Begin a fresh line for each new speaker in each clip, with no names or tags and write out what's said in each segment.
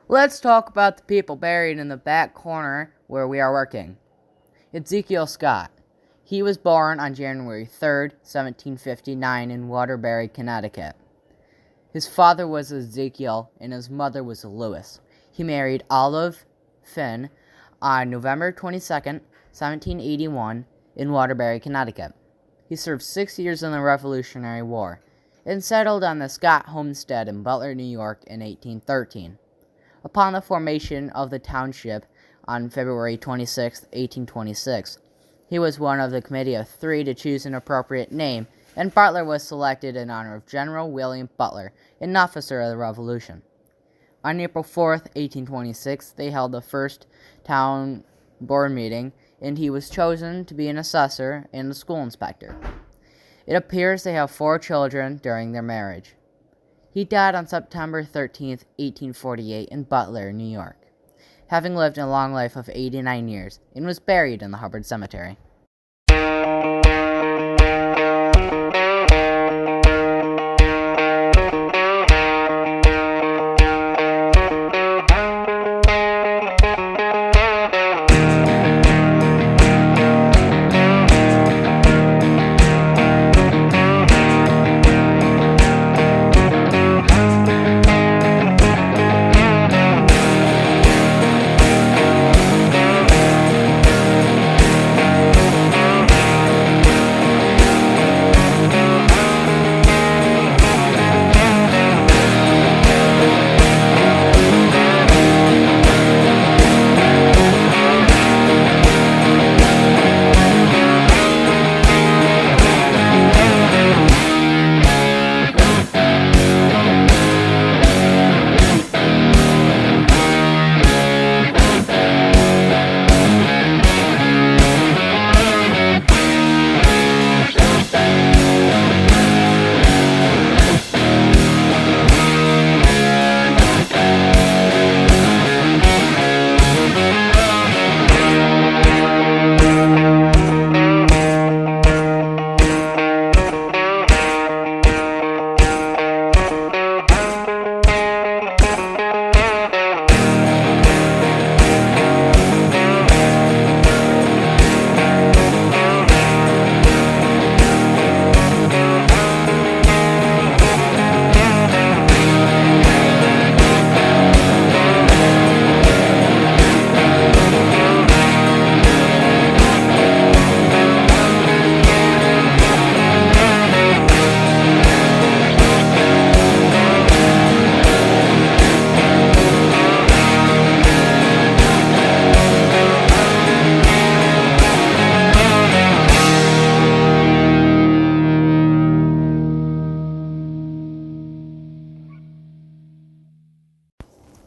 Let's talk about the people buried in the back corner where we are working. Ezekiel Scott. He was born on January 3rd, 1759 in Waterbury, Connecticut. His father was Ezekiel and his mother was Lewis. He married Olive Finn on November 22nd, 1781 in Waterbury, Connecticut. He served 6 years in the Revolutionary War and settled on the Scott homestead in Butler, New York in 1813. Upon the formation of the township on February 26, 1826, he was one of the committee of 3 to choose an appropriate name, and Butler was selected in honor of General William Butler, an officer of the Revolution. On April 4, 1826, they held the first town board meeting, and he was chosen to be an assessor and a school inspector. It appears they have 4 children during their marriage. He died on September 13, 1848 in Butler, New York, having lived a long life of 89 years, and was buried in the Hubbard Cemetery.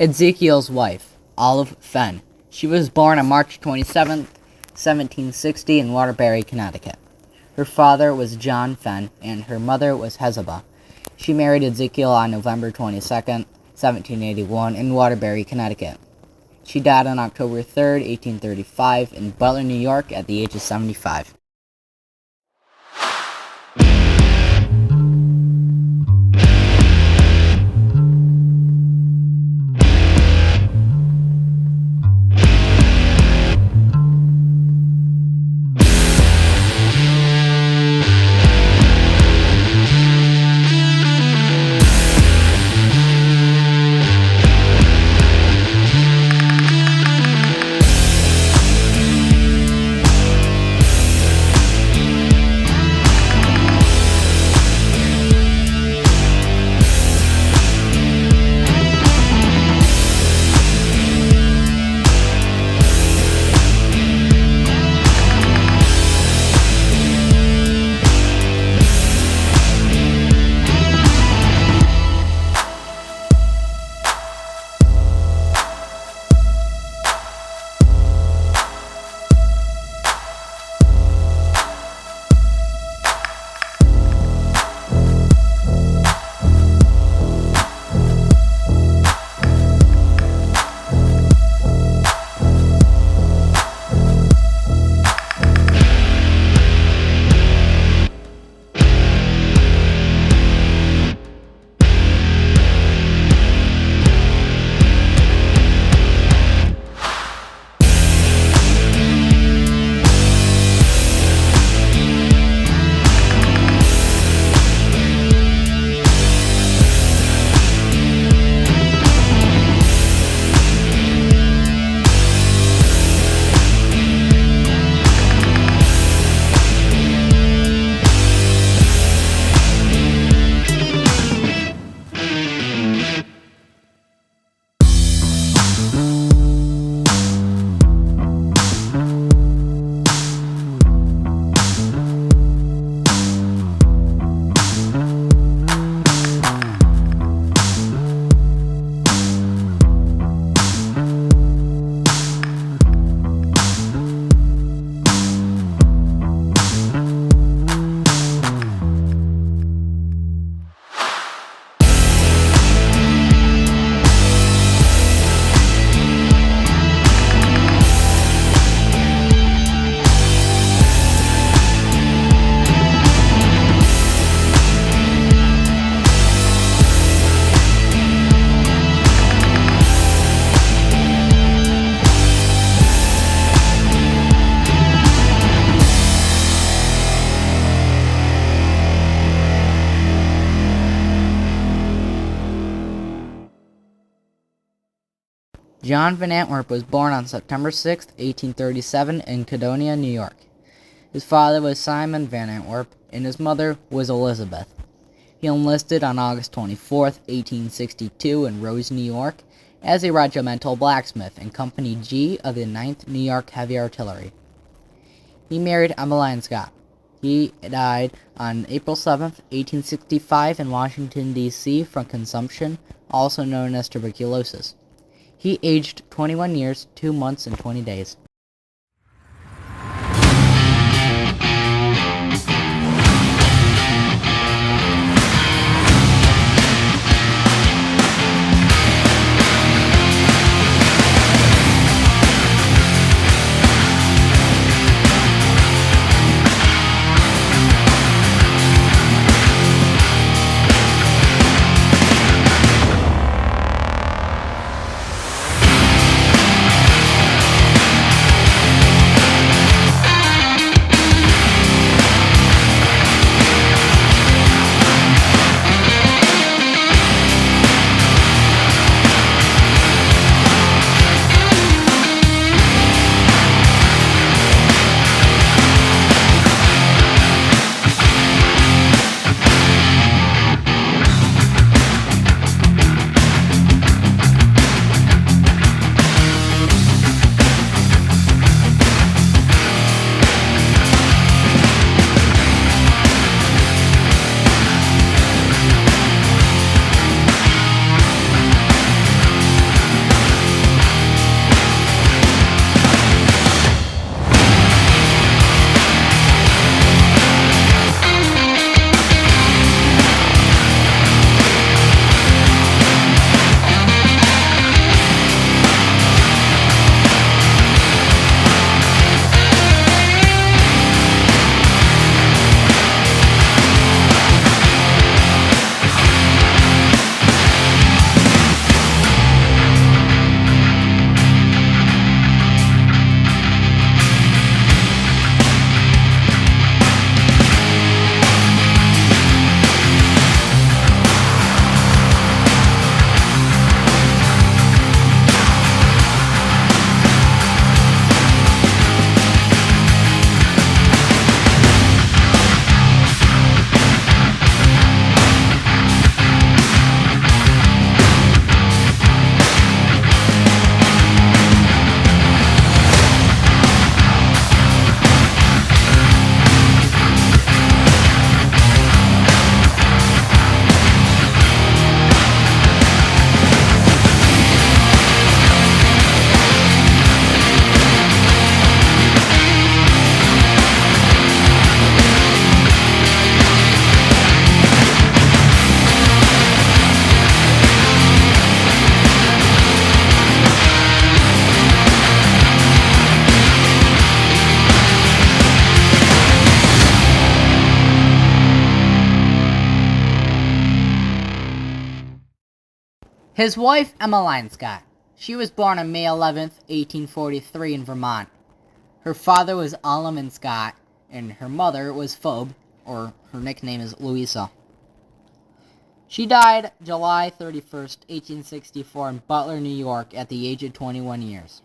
Ezekiel's wife, Olive Fenn. She was born on March 27, 1760 in Waterbury, Connecticut. Her father was John Fenn, and her mother was Hezekiah. She married Ezekiel on November 22, 1781 in Waterbury, Connecticut. She died on October 3, 1835 in Butler, New York at the age of 75. John Van Antwerp was born on September 6, 1837 in Caledonia, New York. His father was Simon Van Antwerp, and his mother was Elizabeth. He enlisted on August 24, 1862 in Rose, New York, as a regimental blacksmith in Company G of the 9th New York Heavy Artillery. He married Emmeline Scott. He died on April 7, 1865 in Washington, D.C. from consumption, also known as tuberculosis. He aged 21 years, 2 months, and 20 days. His wife, Emmeline Scott. She was born on May 11, 1843 in Vermont. Her father was Alleman Scott, and her mother was Phoebe, or her nickname is Louisa. She died July 31st, 1864 in Butler, New York at the age of 21 years.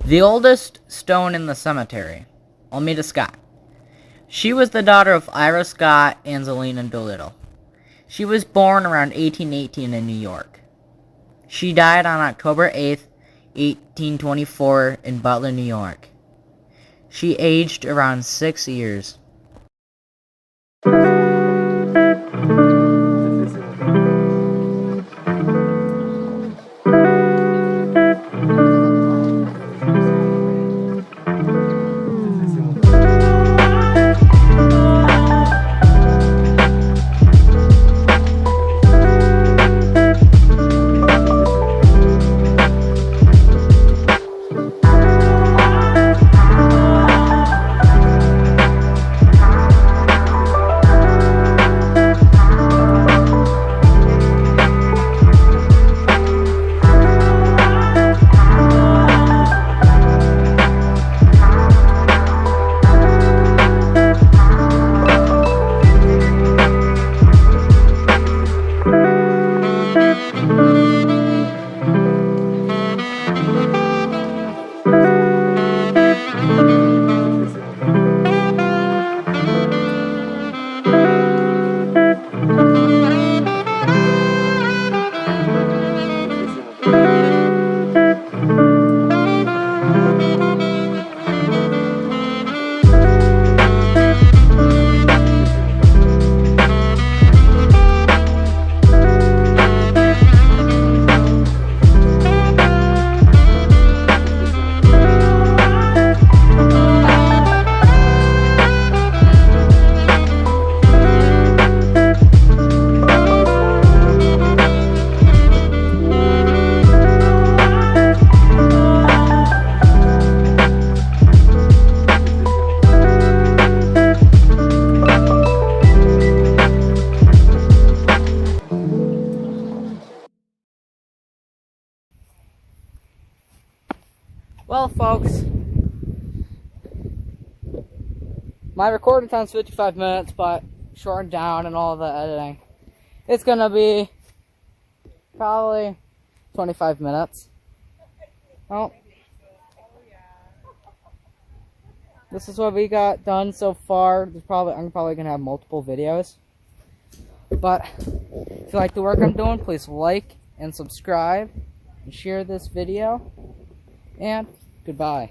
The oldest stone in the cemetery, Almeda Scott. She was the daughter of Ira Scott and Zelina Doolittle. She was born around 1818 in New York. She died on October 8th, 1824 in Butler, New York. She aged around 6 years. Well, folks, my recording time's 55 minutes, but shortened down and all the editing. It's gonna be probably 25 minutes. Well, this is what we got done so far. I'm probably gonna have multiple videos. But if you like the work I'm doing, please like and subscribe and share this video. And goodbye.